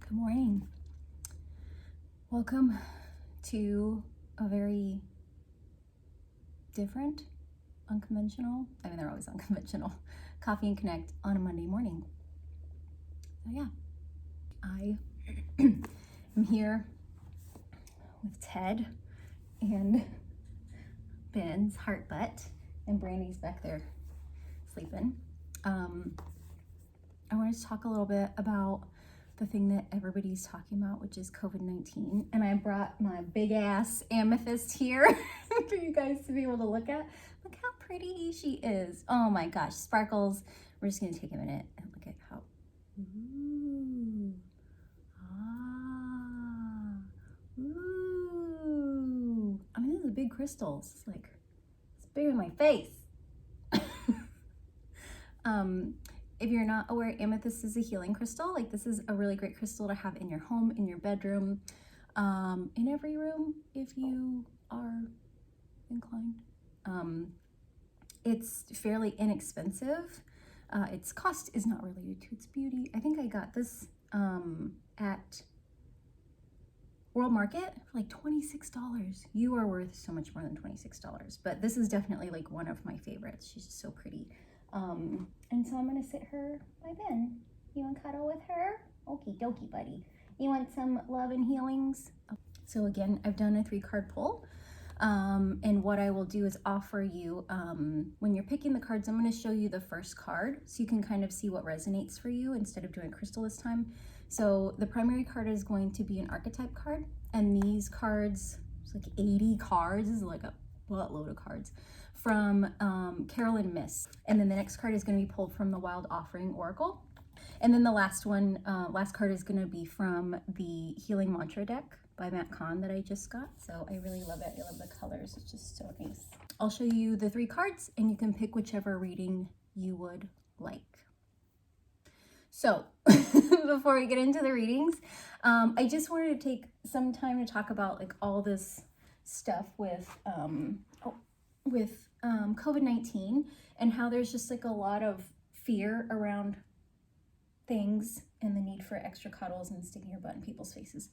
Good morning. Welcome to a very different, unconventional, they're always unconventional, Coffee and Connect on a Monday morning. So yeah, I am here with Ted and Ben's heart butt, and Brandy's back there sleeping. I wanted to talk a little bit about the thing that everybody's talking about, which is COVID-19. And I brought my big ass amethyst here for you guys to be able to look at. Look how pretty she is. Oh my gosh, sparkles. We're just gonna take a minute and look at how, ooh, ooh. I mean, this is a big crystal. It's like, it's bigger than my face. If you're not aware, amethyst is a healing crystal. Like, this is a really great crystal to have in your home, in your bedroom, in every room if you are inclined. It's fairly inexpensive. Its cost is not related to its beauty. I think I got this at World Market for like $26. You are worth so much more than $26, but this is definitely like one of my favorites. She's just so pretty. And so I'm gonna sit her by Ben. You wanna cuddle with her? Okie dokie, buddy. You want some love and healings? So again, I've done a 3-card pull. And what I will do is offer you, when you're picking the cards, I'm gonna show you the first card so you can kind of see what resonates for you instead of doing crystal this time. So the primary card is going to be an archetype card. And these cards, it's like 80 cards, this is like a buttload of cards, from Carolyn Myss. And then the next card is going to be pulled from the Wild Offering Oracle. And then the last card is going to be from the Healing Mantra deck by Kahn that I just got. So I really love it. I love the colors. It's just so nice. I'll show you the 3 cards and you can pick whichever reading you would like. So before we get into the readings, I just wanted to take some time to talk about like all this stuff with COVID-19 and how there's just like a lot of fear around things and the need for extra cuddles and sticking your butt in people's faces.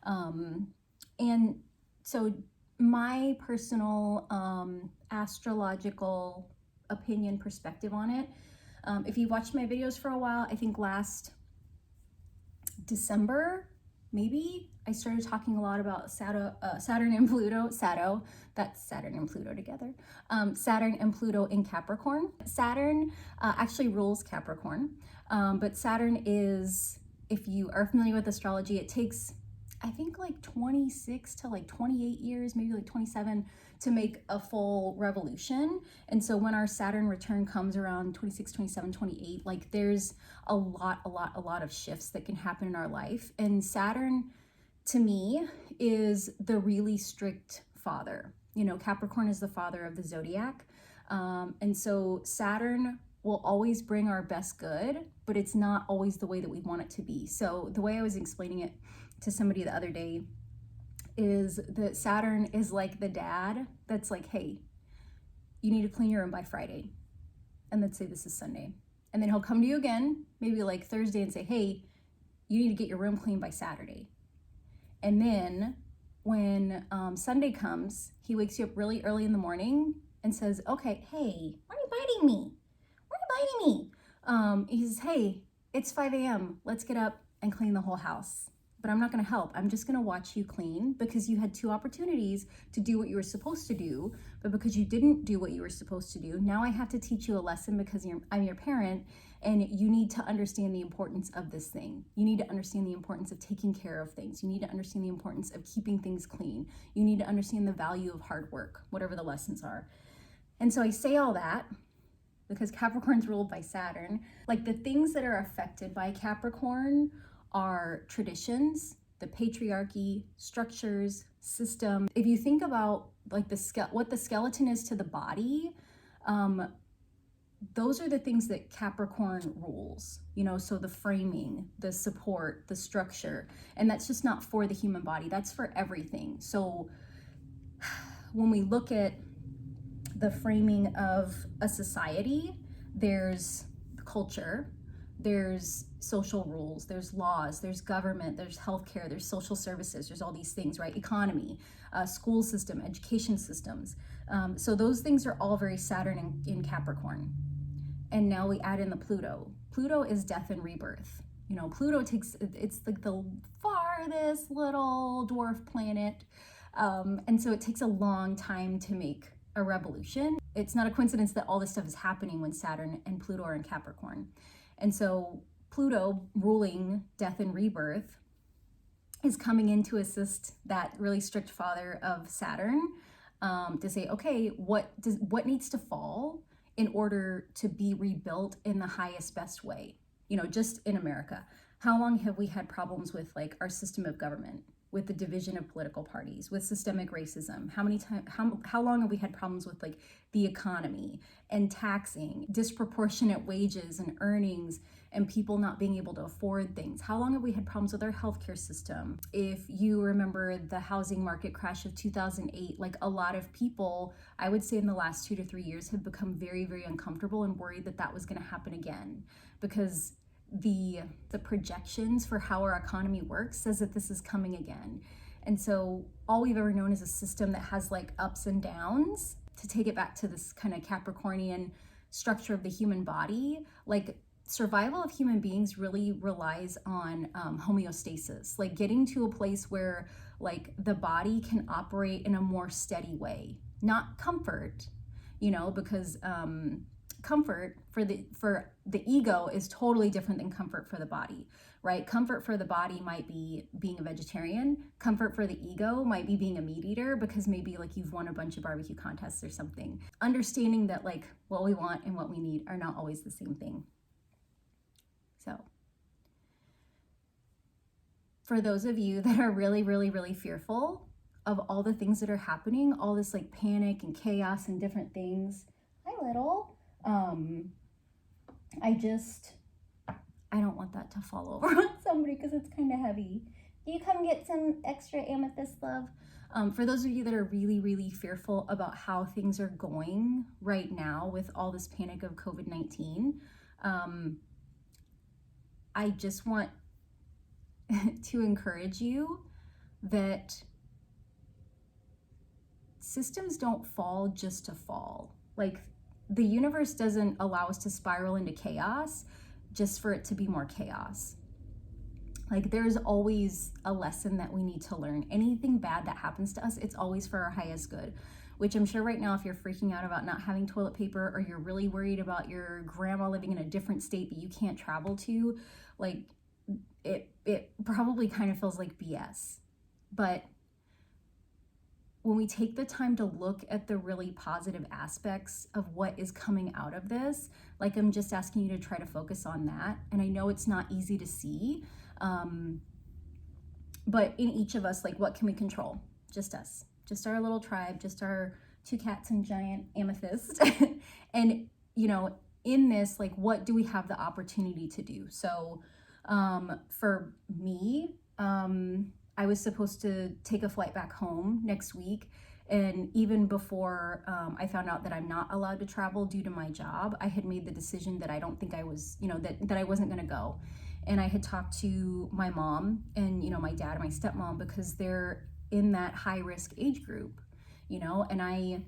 And so my personal astrological opinion perspective on it, if you watched my videos for a while, I think last December, maybe, I started talking a lot about Saturn and Pluto. That's Saturn and Pluto together. Saturn and Pluto in Capricorn. Saturn actually rules Capricorn, but Saturn is, if you are familiar with astrology, it takes, I think, like 26 to like 28 years, maybe like 27, to make a full revolution. And so when our Saturn return comes around 26, 27, 28, like there's a lot of shifts that can happen in our life. And Saturn, to me, is the really strict father. You know, Capricorn is the father of the zodiac. And so Saturn will always bring our best good, but it's not always the way that we want it to be. So the way I was explaining it to somebody the other day is that Saturn is like the dad that's like, hey, you need to clean your room by Friday. And let's say this is Sunday. And then he'll come to you again, maybe like Thursday, and say, hey, you need to get your room cleaned by Saturday. And then when Sunday comes, he wakes you up really early in the morning and says, okay, hey, why are you biting me? Why are you biting me? He says, hey, it's 5 a.m. Let's get up and clean the whole house. But I'm not gonna help. I'm just gonna watch you clean because you had 2 opportunities to do what you were supposed to do, but because you didn't do what you were supposed to do, now I have to teach you a lesson because I'm your parent, and you need to understand the importance of this thing. You need to understand the importance of taking care of things. You need to understand the importance of keeping things clean. You need to understand the value of hard work, whatever the lessons are. And so I say all that because Capricorn's ruled by Saturn. Like, the things that are affected by Capricorn are traditions, the patriarchy, structures, system. If you think about like what the skeleton is to the body, those are the things that Capricorn rules, you know, so the framing, the support, the structure, and that's just not for the human body, that's for everything. So when we look at the framing of a society, there's the culture, there's social rules, there's laws, there's government, there's healthcare, there's social services, there's all these things, right? Economy, school system, education systems. So those things are all very Saturn in Capricorn. And now we add in the Pluto. Pluto is death and rebirth. You know, Pluto it's like the farthest little dwarf planet. And so it takes a long time to make a revolution. It's not a coincidence that all this stuff is happening when Saturn and Pluto are in Capricorn. And so Pluto, ruling death and rebirth, is coming in to assist that really strict father of Saturn, to say, okay, what needs to fall in order to be rebuilt in the highest, best way? You know, just in America, how long have we had problems with like our system of government, with the division of political parties, with systemic racism? How long have we had problems with like the economy and taxing, disproportionate wages and earnings, and people not being able to afford things? How long have we had problems with our healthcare system? If you remember the housing market crash of 2008, like a lot of people, I would say in the last 2 to 3 years, have become very, very uncomfortable and worried that that was going to happen again, because the projections for how our economy works says that this is coming again. And so all we've ever known is a system that has like ups and downs. To take it back to this kind of Capricornian structure of the human body, like survival of human beings really relies on homeostasis, like getting to a place where like the body can operate in a more steady way, not comfort, you know, because comfort for the ego is totally different than comfort for the body, right? Comfort for the body might be being a vegetarian. Comfort for the ego might be being a meat eater, because maybe like you've won a bunch of barbecue contests or something. Understanding that like what we want and what we need are not always the same thing. So for those of you that are really, really, really fearful of all the things that are happening, all this like panic and chaos and different things, hi little, I don't want that to fall over on somebody because it's kind of heavy. Can you come get some extra amethyst, love? For those of you that are really, really fearful about how things are going right now with all this panic of COVID-19, I just want to encourage you that systems don't fall just to fall. Like, the universe doesn't allow us to spiral into chaos just for it to be more chaos. Like, there's always a lesson that we need to learn. Anything bad that happens to us, it's always for our highest good, which I'm sure right now, if you're freaking out about not having toilet paper, or you're really worried about your grandma living in a different state that you can't travel to, like, it probably kind of feels like BS. But when we take the time to look at the really positive aspects of what is coming out of this, like, I'm just asking you to try to focus on that. And I know it's not easy to see, but in each of us, like, what can we control? Just us, just our little tribe, just our 2 cats and giant amethyst. And, you know, in this, like, what do we have the opportunity to do? So for me, I was supposed to take a flight back home next week. And even before I found out that I'm not allowed to travel due to my job, I had made the decision that I don't think I was, you know, that I wasn't going to go. And I had talked to my mom and, you know, my dad and my stepmom, because they're in that high risk age group, you know, and I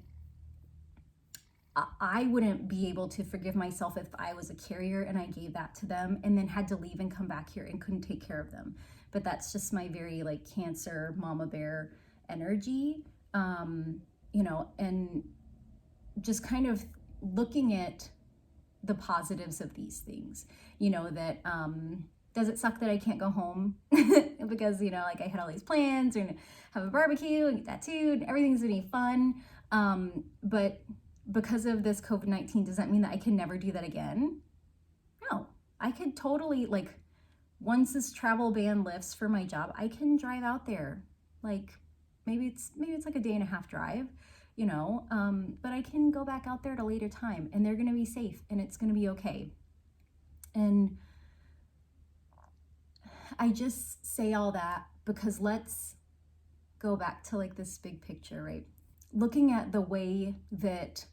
wouldn't be able to forgive myself if I was a carrier and I gave that to them and then had to leave and come back here and couldn't take care of them. But that's just my very like Cancer mama bear energy, you know, and just kind of looking at the positives of these things, you know, that does it suck that I can't go home because, you know, like I had all these plans, we're gonna have a barbecue and get tattooed, everything's gonna be fun, but because of this COVID-19, does that mean that I can never do that again? No, I could totally, like, once this travel ban lifts for my job, I can drive out there. Like, maybe it's like a 1.5-day drive, you know, but I can go back out there at a later time, and they're gonna be safe and it's gonna be okay. And I just say all that because let's go back to like this big picture, right? Looking at the way that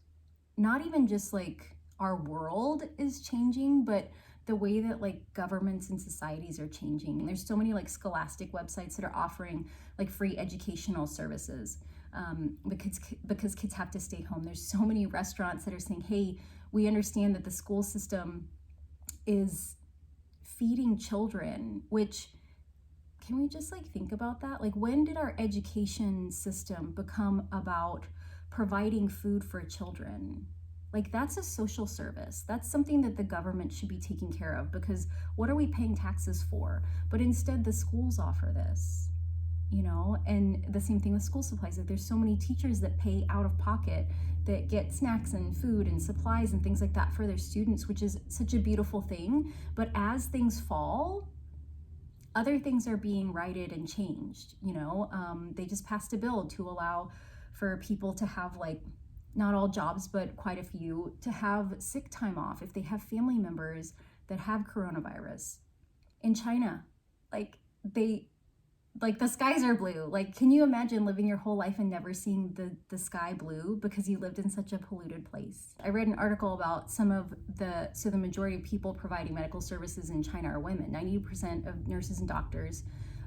not even just like our world is changing, but the way that like governments and societies are changing. And there's so many like scholastic websites that are offering like free educational services because kids have to stay home. There's so many restaurants that are saying, hey, we understand that the school system is feeding children, which, can we just like think about that? Like, when did our education system become about providing food for children? Like, that's a social service. That's something that the government should be taking care of, because what are we paying taxes for? But instead the schools offer this, you know. And the same thing with school supplies. Like, there's so many teachers that pay out of pocket, that get snacks and food and supplies and things like that for their students, which is such a beautiful thing. But as things fall, other things are being righted and changed, you know. They just passed a bill to allow for people to have, like, not all jobs, but quite a few, to have sick time off if they have family members that have coronavirus. In China, like, the skies are blue. Like, can you imagine living your whole life and never seeing the sky blue because you lived in such a polluted place? I read an article about the majority of people providing medical services in China are women. 90% of nurses and doctors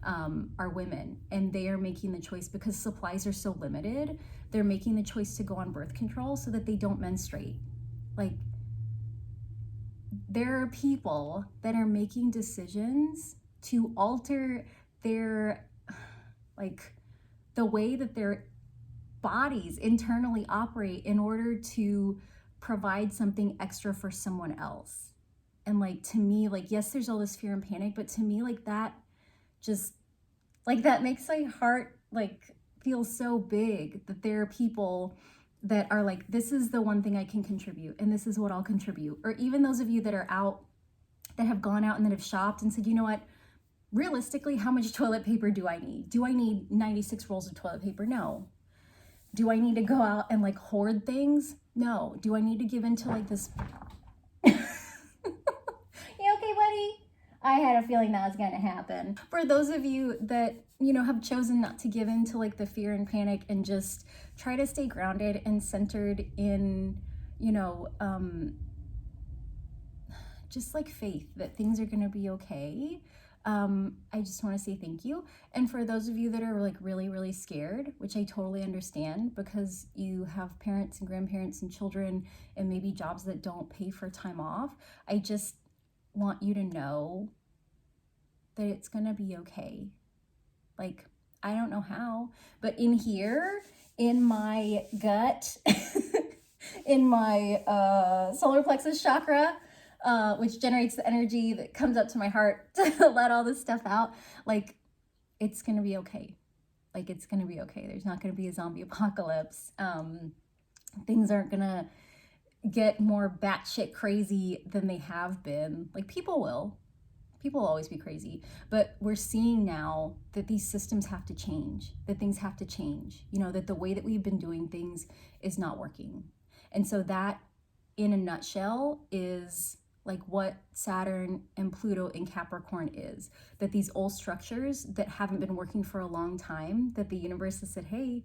are women, and they are making the choice, because supplies are so limited, they're making the choice to go on birth control so that they don't menstruate. Like, there are people that are making decisions to alter their, like, the way that their bodies internally operate in order to provide something extra for someone else. And like, to me, like, yes, there's all this fear and panic, but to me, like, that just, like, that makes my heart like feel so big, that there are people that are like, this is the one thing I can contribute, and this is what I'll contribute. Or even those of you that are out, that have gone out and that have shopped and said, you know what, realistically, how much toilet paper do I need? Do I need 96 rolls of toilet paper? No. Do I need to go out and like hoard things? No. Do I need to give into like this? You okay, buddy? I had a feeling that was going to happen. For those of you that, you know, have chosen not to give in to like the fear and panic, and just try to stay grounded and centered in, you know, just like faith that things are going to be okay. I just want to say thank you. And for those of you that are like really, really scared, which I totally understand, because you have parents and grandparents and children and maybe jobs that don't pay for time off, I just want you to know that it's going to be okay. Like, I don't know how, but in here, in my gut, in my solar plexus chakra, which generates the energy that comes up to my heart to let all this stuff out, like, it's gonna be okay. Like, it's gonna be okay. There's not gonna be a zombie apocalypse. Things aren't gonna get more batshit crazy than they have been. Like, people will always be crazy, but we're seeing now that these systems have to change, that things have to change, you know, that the way that we've been doing things is not working. And so that, in a nutshell, is like what Saturn and Pluto in Capricorn is. That these old structures that haven't been working for a long time, that the universe has said, hey,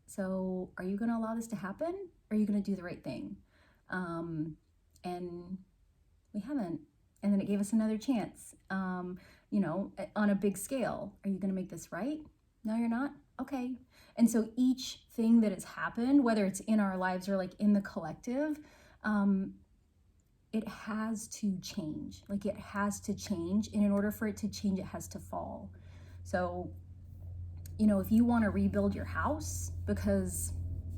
so are you gonna allow this to happen? Or are you gonna do the right thing? And we haven't. And then it gave us another chance, you know, on a big scale. Are you gonna make this right? No, you're not? Okay. And so each thing that has happened, whether it's in our lives or like in the collective, it has to change. Like, it has to change. And in order for it to change, it has to fall. So, you know, if you want to rebuild your house because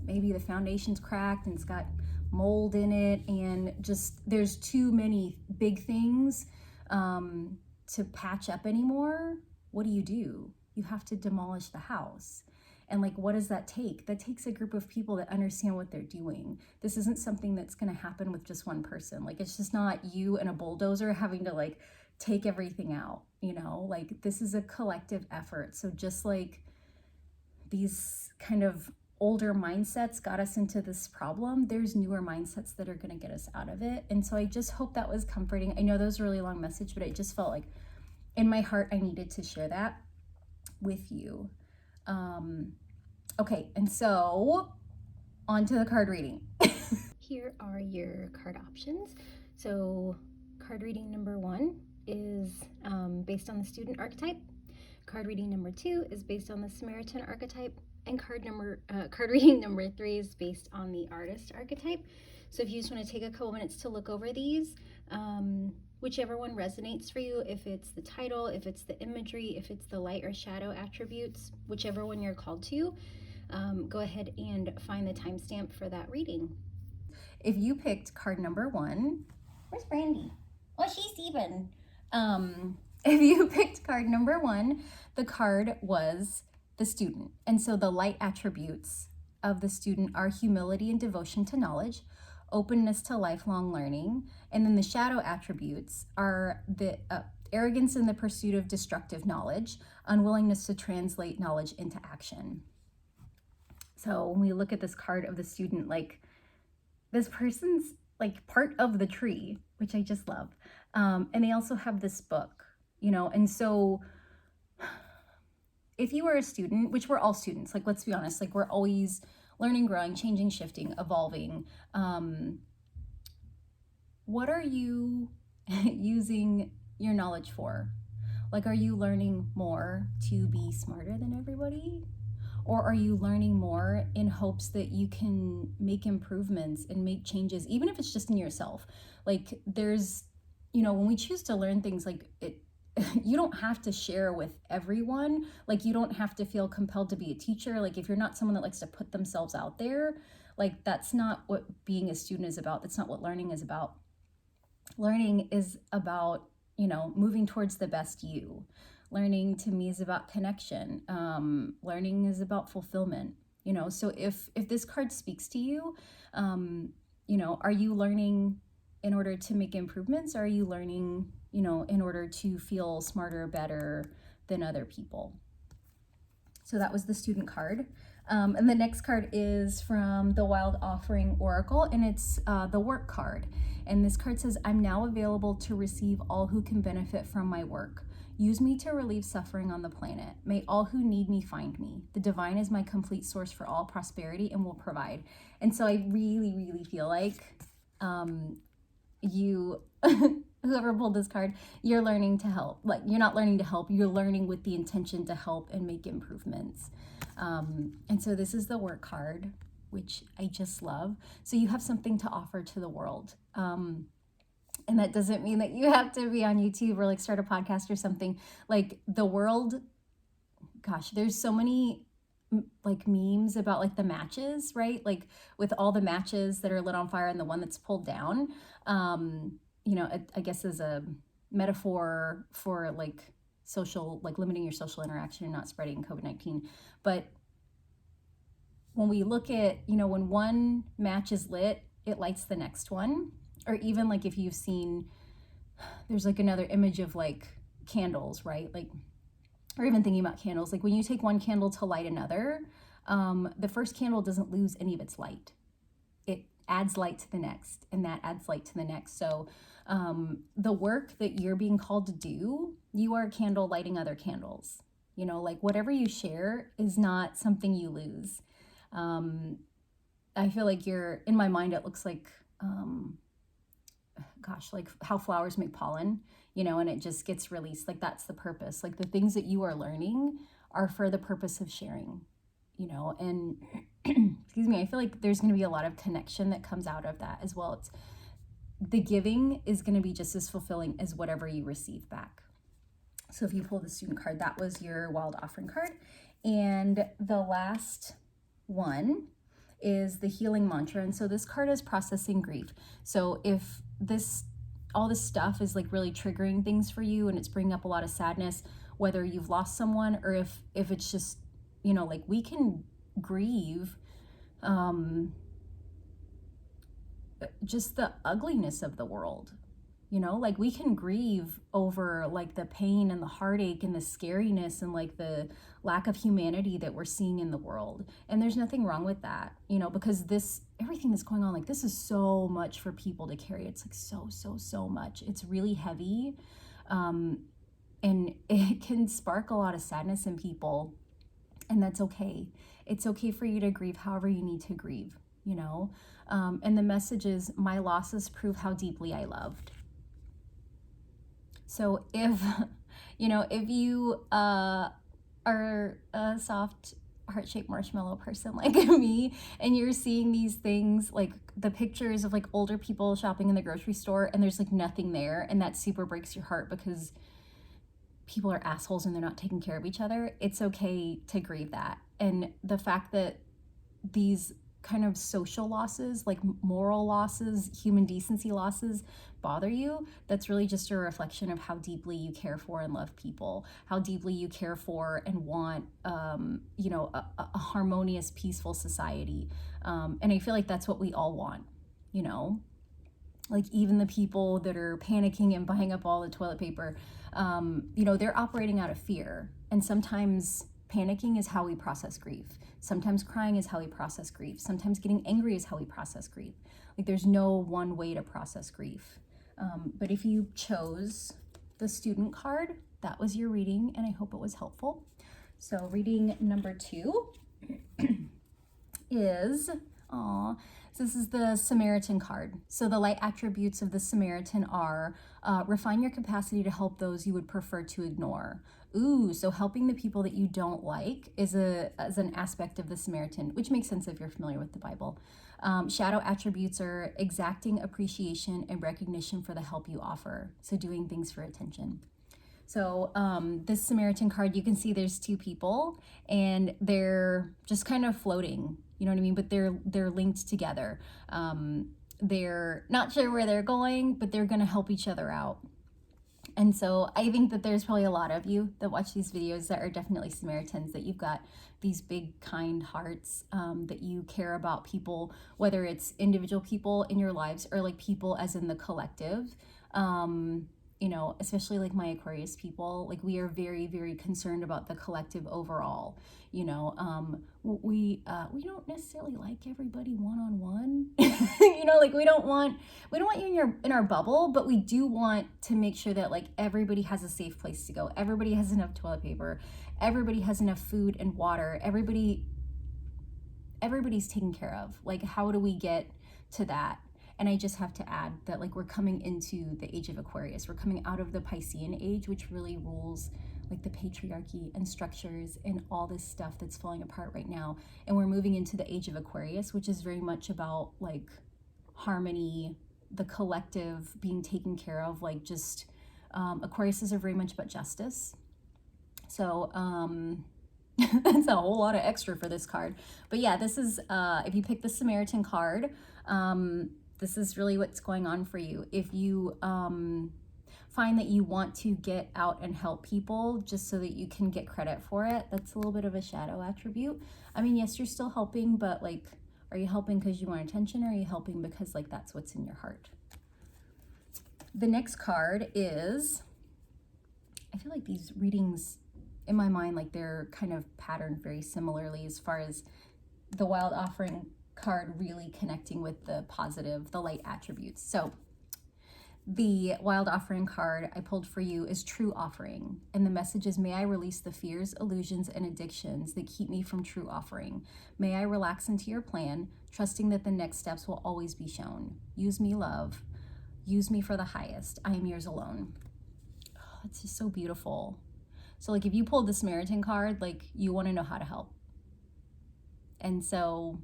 maybe the foundation's cracked and it's got mold in it, and just there's too many big things to patch up anymore, what do? You have to demolish the house. And like, what does that take? That takes a group of people that understand what they're doing. This isn't something that's going to happen with just one person. Like, it's just not you and a bulldozer having to like take everything out, you know, like, this is a collective effort. So just like these kind of older mindsets got us into this problem, there's newer mindsets that are going to get us out of it. And so I just hope that was comforting. I know that was a really long message, but I just felt like in my heart, I needed to share that with you. Okay, and so on to the card reading. here are your card options. So card reading number 1 is based on the student archetype. Card reading number 2 is based on the Samaritan archetype, and card reading number 3 is based on the artist archetype. So if you just want to take a couple minutes to look over these, whichever one resonates for you, if it's the title, if it's the imagery, if it's the light or shadow attributes, whichever one you're called to, go ahead and find the timestamp for that reading. If you picked card number 1, where's Brandy? Oh, she's sleeping. If you picked card number 1, the card was the student. And so the light attributes of the student are humility and devotion to knowledge, openness to lifelong learning, and then the shadow attributes are the arrogance in the pursuit of destructive knowledge, unwillingness to translate knowledge into action. So when we look at this card of the student, like, this person's like part of the tree, which I just love. And they also have this book, you know, and so if you are a student, which we're all students, like, let's be honest, like, we're always learning, growing, changing, shifting, evolving. What are you using your knowledge for? Like, are you learning more to be smarter than everybody? Or are you learning more in hopes that you can make improvements and make changes, even if it's just in yourself? Like, there's, you know, when we choose to learn things, like, you don't have to share with everyone. Like, you don't have to feel compelled to be a teacher. Like, if you're not someone that likes to put themselves out there, like, that's not what being a student is about. That's not what learning is about. Learning is about, you know, moving towards the best you. Learning to me is about connection. Learning is about fulfillment, you know? So if this card speaks to you, you know, are you learning in order to make improvements? Or are you learning, you know, in order to feel smarter, better than other people? So that was the student card. And the next card is from the Wild Offering Oracle, and it's the work card. And this card says, I'm now available to receive all who can benefit from my work. Use me to relieve suffering on the planet. May all who need me find me. The divine is my complete source for all prosperity and will provide. And so I really, really feel like you, whoever pulled this card, you're learning to help. Like, you're not learning to help, you're learning with the intention to help and make improvements. And so this is the work card, which I just love. So you have something to offer to the world. And that doesn't mean that you have to be on YouTube or like start a podcast or something. Like, the world, gosh, there's so many like memes about like the matches, right? Like, with all the matches that are lit on fire and the one that's pulled down, you know, I guess as a metaphor for like social, like limiting your social interaction and not spreading COVID-19. But when we look at, you know, when one match is lit, it lights the next one. Or even like if you've seen, there's like another image of like candles, right? Like, or even thinking about candles, like when you take one candle to light another, the first candle doesn't lose any of its light. It adds light to the next, and that adds light to the next. So the work that you're being called to do, you are a candle lighting other candles. You know, like, whatever you share is not something you lose. I feel like in my mind, it looks like, gosh, like how flowers make pollen, you know, and it just gets released. Like, that's the purpose. Like, the things that you are learning are for the purpose of sharing, you know, and excuse me, I feel like there's going to be a lot of connection that comes out of that as well. It's the giving is going to be just as fulfilling as whatever you receive back. So if you pull the student card, that was your Wild Offering card. And the last one is the healing mantra. And so this card is processing grief. So if all this stuff is like really triggering things for you and it's bringing up a lot of sadness, whether you've lost someone or if it's just, you know, like, we can grieve just the ugliness of the world. You know, like, we can grieve over like the pain and the heartache and the scariness and like the lack of humanity that we're seeing in the world. And there's nothing wrong with that, you know, because everything that's going on, like, this is so much for people to carry. It's like so much. It's really heavy. And it can spark a lot of sadness in people. And that's okay. It's okay for you to grieve however you need to grieve. you know? And the message is, my losses prove how deeply I loved. So if, if you are a soft heart-shaped marshmallow person like me, and you're seeing these things, like the pictures of like older people shopping in the grocery store, and there's like nothing there, and that super breaks your heart because people are assholes and they're not taking care of each other, it's okay to grieve that. And the fact that these kind of social losses, like moral losses, human decency losses, bother you, that's really just a reflection of how deeply you care for and love people, how deeply you care for and want, a harmonious, peaceful society. And I feel like that's what we all want, like even the people that are panicking and buying up all the toilet paper, they're operating out of fear. And sometimes panicking is how we process grief. Sometimes crying is how we process grief. Sometimes getting angry is how we process grief. Like there's no one way to process grief. But if you chose the student card, that was your reading, and I hope it was helpful. So reading number 2 is, this is the Samaritan card. So the light attributes of the Samaritan are refine your capacity to help those you would prefer to ignore. Ooh, so helping the people that you don't like is an aspect of the Samaritan, which makes sense if you're familiar with the Bible. Shadow attributes are exacting appreciation and recognition for the help you offer. So doing things for attention. So this Samaritan card, you can see there's 2 people and they're just kind of floating, you know what I mean? But they're linked together. They're not sure where they're going, but they're going to help each other out. And so I think that there's probably a lot of you that watch these videos that are definitely Samaritans, that you've got these big, kind hearts, that you care about people, whether it's individual people in your lives or like people as in the collective. Especially like my Aquarius people, like we are very, very concerned about the collective overall. We don't necessarily like everybody one-on-one. Like we don't want you in our bubble, but we do want to make sure that like everybody has a safe place to go. Everybody has enough toilet paper. Everybody has enough food and water. Everybody's taken care of. Like, how do we get to that? And I just have to add that like we're coming into the age of Aquarius. We're coming out of the Piscean age, which really rules like the patriarchy and structures and all this stuff that's falling apart right now. And we're moving into the age of Aquarius, which is very much about like harmony, the collective being taken care of, like just Aquariuses are very much about justice. So that's a whole lot of extra for this card. But yeah, this is, if you pick the Samaritan card, this is really what's going on for you. If you find that you want to get out and help people just so that you can get credit for it, that's a little bit of a shadow attribute. I mean, yes, you're still helping, but like, are you helping because you want attention, or are you helping because like that's what's in your heart? The next card is, I feel like these readings in my mind, like they're kind of patterned very similarly as far as the Wild Offering card really connecting with the positive, the light attributes. So the Wild Offering card I pulled for you is True Offering. And the message is, may I release the fears, illusions, and addictions that keep me from true offering. May I relax into your plan, trusting that the next steps will always be shown. Use me, love. Use me for the highest. I am yours alone. Oh, it's just so beautiful. So like if you pulled the Samaritan card, like you want to know how to help. And so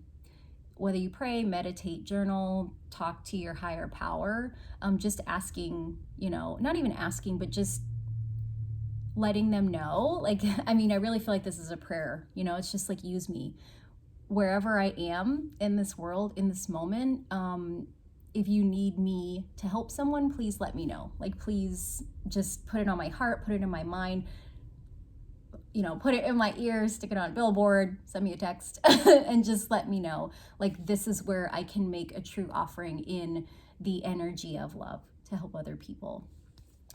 whether you pray, meditate, journal, talk to your higher power, just asking, not even asking, but just letting them know. Like, I mean, I really feel like this is a prayer, it's just like, use me wherever I am in this world, in this moment. If you need me to help someone, please let me know. Like, please just put it on my heart, put it in my mind, put it in my ear, stick it on a billboard, send me a text, and just let me know, like, this is where I can make a true offering in the energy of love to help other people,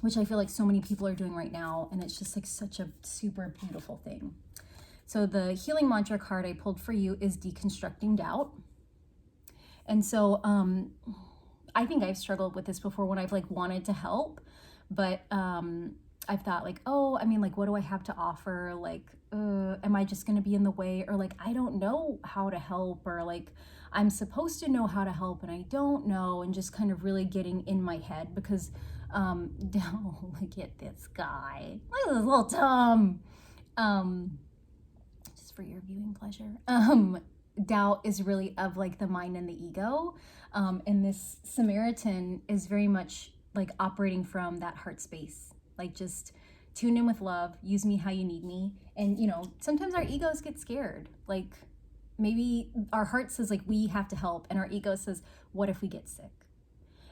which I feel like so many people are doing right now. And it's just like such a super beautiful thing. So the healing mantra card I pulled for you is Deconstructing Doubt. And so I think I've struggled with this before when I've like wanted to help, but I've thought like, oh, I mean, like, what do I have to offer? Like, am I just going to be in the way? Or like, I don't know how to help, or like, I'm supposed to know how to help and I don't know, and just kind of really getting in my head because, oh, look at this guy. Look at this little Tom. Just for your viewing pleasure. Doubt is really of like the mind and the ego. And this Samaritan is very much like operating from that heart space. Like just tune in with love, use me how you need me. And you know, sometimes our egos get scared. Like maybe our heart says like we have to help, and our ego says, what if we get sick?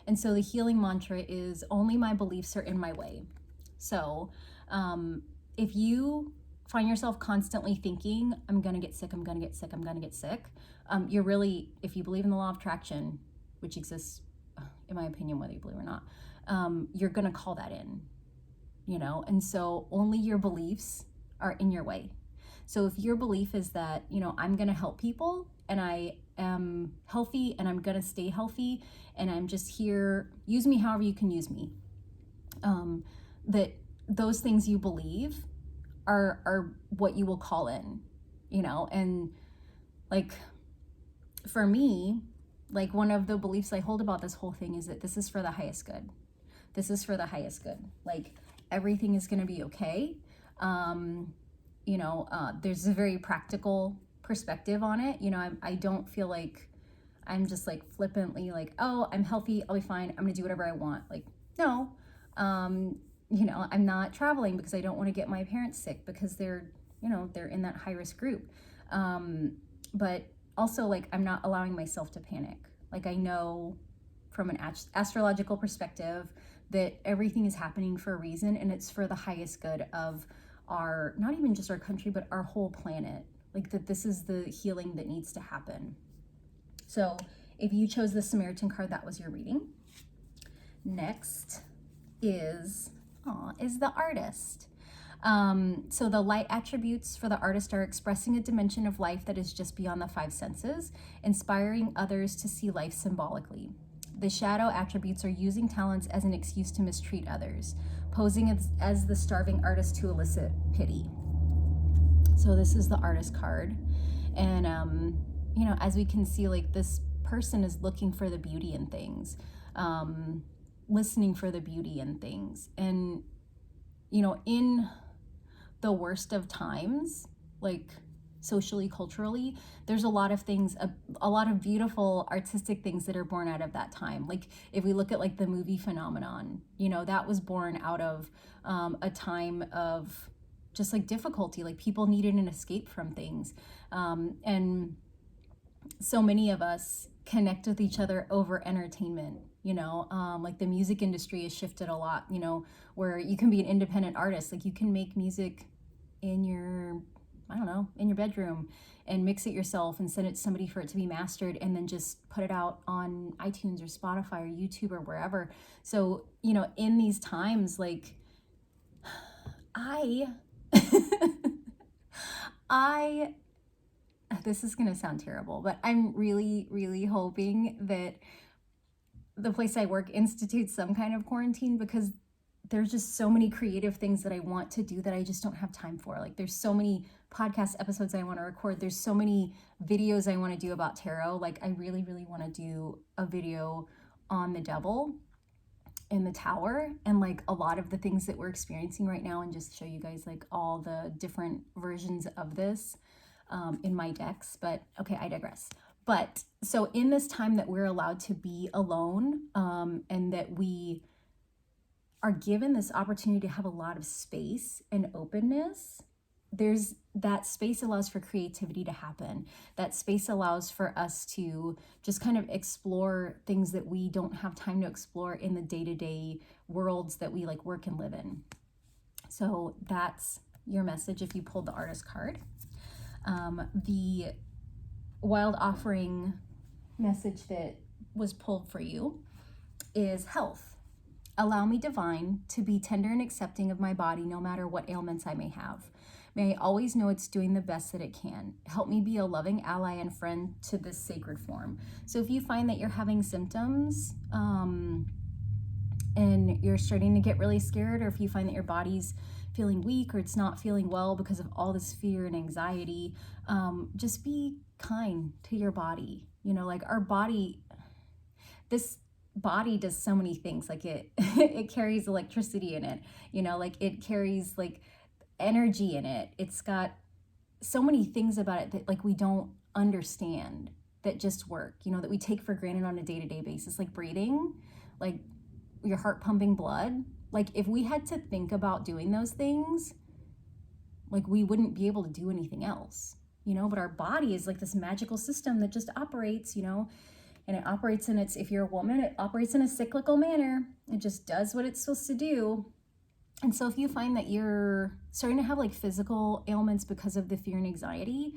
And so the healing mantra is only my beliefs are in my way. So if you find yourself constantly thinking, I'm gonna get sick, I'm gonna get sick, I'm gonna get sick, you're really, if you believe in the law of attraction, which exists, in my opinion, whether you believe or not, you're gonna call that in, you know? And so only your beliefs are in your way. So if your belief is that, you know, I'm gonna help people and I am healthy and I'm gonna stay healthy and I'm just here, use me however you can use me, that those things you believe are what you will call in, you know? And like, for me, like one of the beliefs I hold about this whole thing is that this is for the highest good. This is for the highest good. Like everything is going to be okay. You know, there's a very practical perspective on it. You know, I don't feel like I'm just like flippantly like, oh, I'm healthy, I'll be fine, I'm gonna do whatever I want. Like, no. You know, I'm not traveling because I don't want to get my parents sick because they're, you know, they're in that high risk group. But also like, I'm not allowing myself to panic. Like I know from an astrological perspective that everything is happening for a reason, and it's for the highest good of our, not even just our country, but our whole planet. Like that this is the healing that needs to happen. So if you chose the Samaritan card, that was your reading. Next is the artist. So the light attributes for the artist are expressing a dimension of life that is just beyond the five senses, inspiring others to see life symbolically. The shadow attributes are using talents as an excuse to mistreat others, posing as the starving artist to elicit pity. So this is the artist card. And, you know, as we can see, like this person is looking for the beauty in things. Listening for the beauty in things. And, you know, in the worst of times, like socially, culturally, there's a lot of things, a lot of beautiful artistic things that are born out of that time. Like if we look at like the movie Phenomenon, you know, that was born out of a time of just like difficulty, like people needed an escape from things. And so many of us connect with each other over entertainment. You know, like the music industry has shifted a lot, you know, where you can be an independent artist. Like you can make music in your, I don't know, in your bedroom and mix it yourself and send it to somebody for it to be mastered and then just put it out on iTunes or Spotify or YouTube or wherever. So, you know, in these times, like this is going to sound terrible, but I'm really, really hoping that the place I work institutes some kind of quarantine, because there's just so many creative things that I want to do that I just don't have time for. Like there's so many podcast episodes I want to record. There's so many videos I want to do about tarot. Like I really, really want to do a video on the devil in the tower and like a lot of the things that we're experiencing right now, and just show you guys like all the different versions of this in my decks. But okay, I digress. But so in this time that we're allowed to be alone, and that we are given this opportunity to have a lot of space and openness, there's that space allows for creativity to happen. That space allows for us to just kind of explore things that we don't have time to explore in the day-to-day worlds that we like work and live in. So that's your message if you pulled the artist card. The wild offering message that was pulled for you is health. Allow me, divine, to be tender and accepting of my body no matter what ailments I may have. May I always know it's doing the best that it can. Help me be a loving ally and friend to this sacred form. So if you find that you're having symptoms, and you're starting to get really scared, or if you find that your body's feeling weak or it's not feeling well because of all this fear and anxiety, just be kind to your body. You know, like our body, this body does so many things. Like it carries electricity in it, you know, like it carries like energy in it. It's got so many things about it that like we don't understand, that just work, you know, that we take for granted on a day-to-day basis, like breathing, like your heart pumping blood. Like if we had to think about doing those things, like we wouldn't be able to do anything else, you know. But our body is like this magical system that just operates, you know, and it operates in its, if you're a woman, it operates in a cyclical manner. It just does what it's supposed to do. And so if you find that you're starting to have like physical ailments because of the fear and anxiety,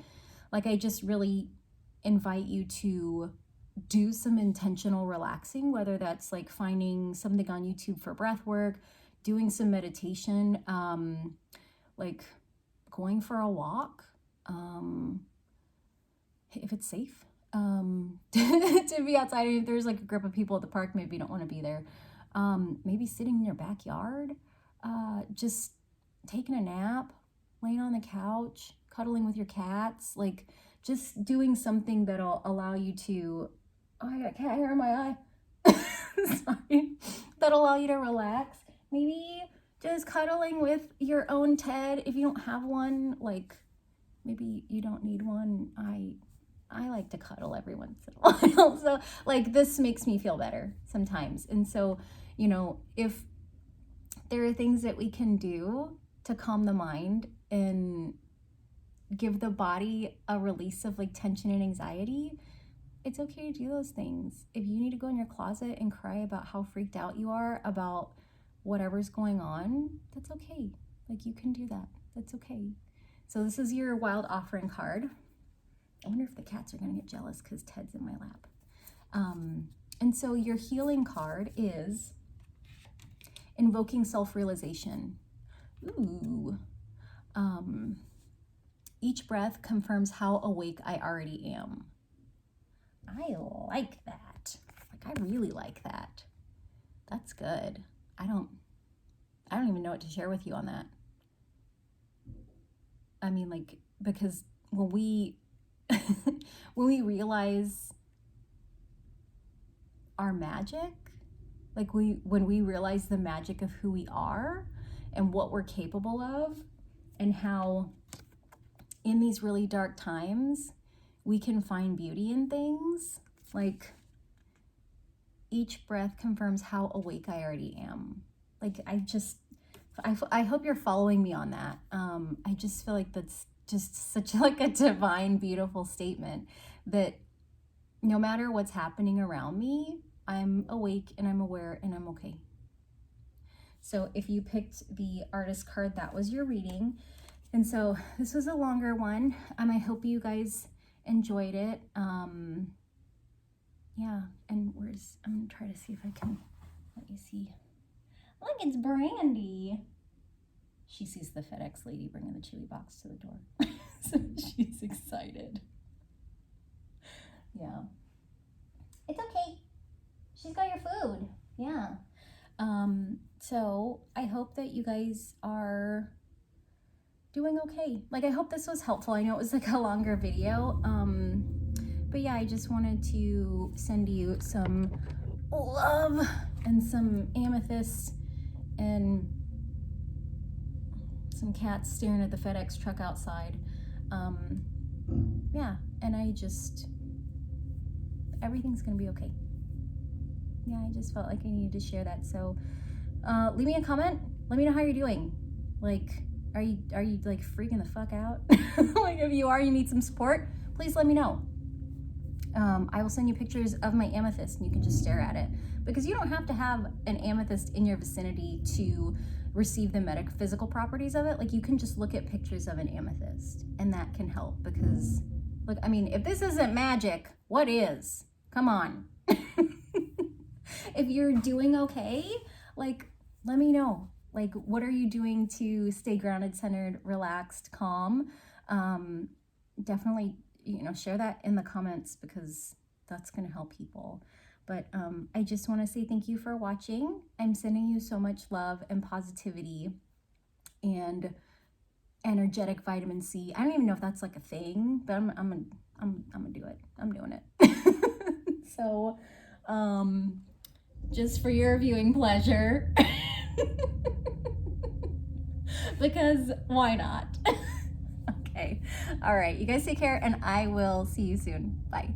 like I just really invite you to do some intentional relaxing, whether that's like finding something on YouTube for breath work, doing some meditation, like going for a walk, if it's safe, to be outside. If there's like a group of people at the park, maybe you don't want to be there. Maybe sitting in your backyard, just taking a nap, laying on the couch, cuddling with your cats, like just doing something that'll allow you to, oh, I got cat hair in my eye. Sorry. That'll allow you to relax. Maybe just cuddling with your own Ted if you don't have one. Like maybe you don't need one. I like to cuddle every once in a while. So like this makes me feel better sometimes. And so, you know, if there are things that we can do to calm the mind and give the body a release of like tension and anxiety, it's okay to do those things. If you need to go in your closet and cry about how freaked out you are about whatever's going on, that's okay. Like you can do that. That's okay. So this is your wild offering card. I wonder if the cats are gonna get jealous because Ted's in my lap. And so your healing card is invoking self-realization. Ooh. Each breath confirms how awake I already am. I like that. Like I really like that. That's good. I don't even know what to share with you on that. I mean, like, because when we when we realize our magic, like when we realize the magic of who we are and what we're capable of, and how in these really dark times we can find beauty in things, like each breath confirms how awake I already am. Like I hope you're following me on that. I just feel like that's just such like a divine, beautiful statement that no matter what's happening around me, I'm awake and I'm aware and I'm okay. So if you picked the artist card, that was your reading. And so this was a longer one. I hope you guys enjoyed it. Yeah, and I'm gonna try to see if I can let you see. Look, it's Brandy. She sees the FedEx lady bringing the Chewy box to the door. So she's excited. Yeah. It's okay. She's got your food. Yeah. So I hope that you guys are doing okay. Like, I hope this was helpful. I know it was like a longer video. But yeah, I just wanted to send you some love and some amethyst and some cats staring at the FedEx truck outside. Yeah, and everything's gonna be okay. Yeah, I just felt like I needed to share that. So leave me a comment. Let me know how you're doing. Like, are you like freaking the fuck out? Like, if you are, you need some support, please let me know. I will send you pictures of my amethyst and you can just stare at it, because you don't have to have an amethyst in your vicinity to receive the metaphysical properties of it. Like, you can just look at pictures of an amethyst and that can help, because look, I mean, if this isn't magic, what is? Come on. If you're doing okay, like, let me know. Like, what are you doing to stay grounded, centered, relaxed, calm? Definitely, share that in the comments, because that's going to help people. But I just want to say thank you for watching. I'm sending you so much love and positivity and energetic vitamin C. I don't even know if that's like a thing, but I'm gonna do it. I'm doing it. So, just for your viewing pleasure, because why not? Okay. All right. You guys take care, and I will see you soon. Bye.